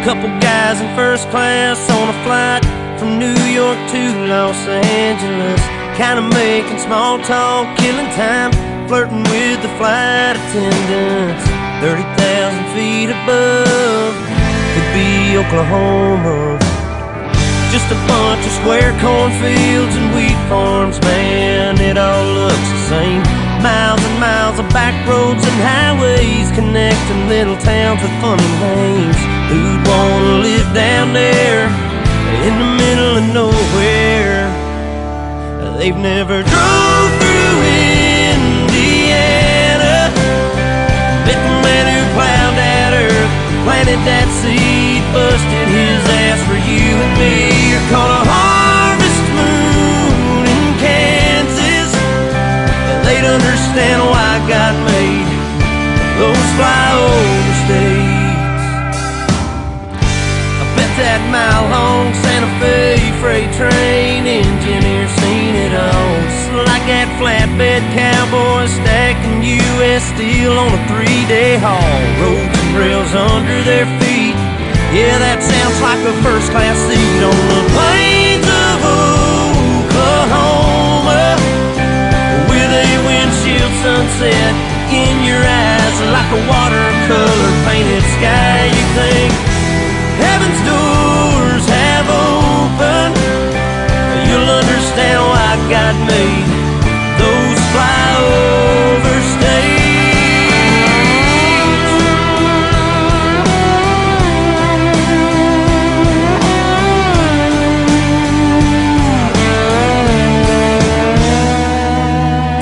Couple guys in first class on a flight from New York to Los Angeles, kinda making small talk, killing time, flirting with the flight attendants. 30,000 feet above, could be Oklahoma. Just a bunch of square cornfields and wheat farms, man, it all looks the same. Miles and miles of back roads and highways connecting little towns with funny names. Who'd wanna live down there in the middle of nowhere? They've never drove through Indiana, met the man who plowed that earth, planted that seed, busted his ass for you and me. You're called a harvest moon in Kansas. They'd understand why God made those flyover states. I bet that mile-long Santa Fe freight train engineer seen it all. Just like that flatbed cowboy stacking U.S. steel on a 3-day haul. Roads and rails under their feet. Yeah, that sounds like a first-class seat on the plains of Oklahoma, with a windshield sunset in your eyes, like a watercolor painted sky. You think heaven's doors have opened, you'll understand why God made those flyover states.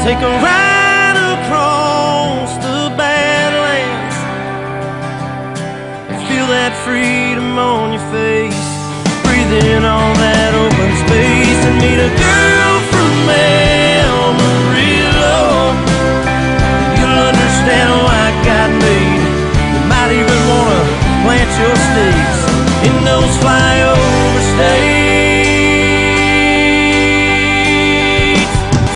Take a ride across the Badlands, feel that freedom on your face, breathe in all that open space, and meet a girl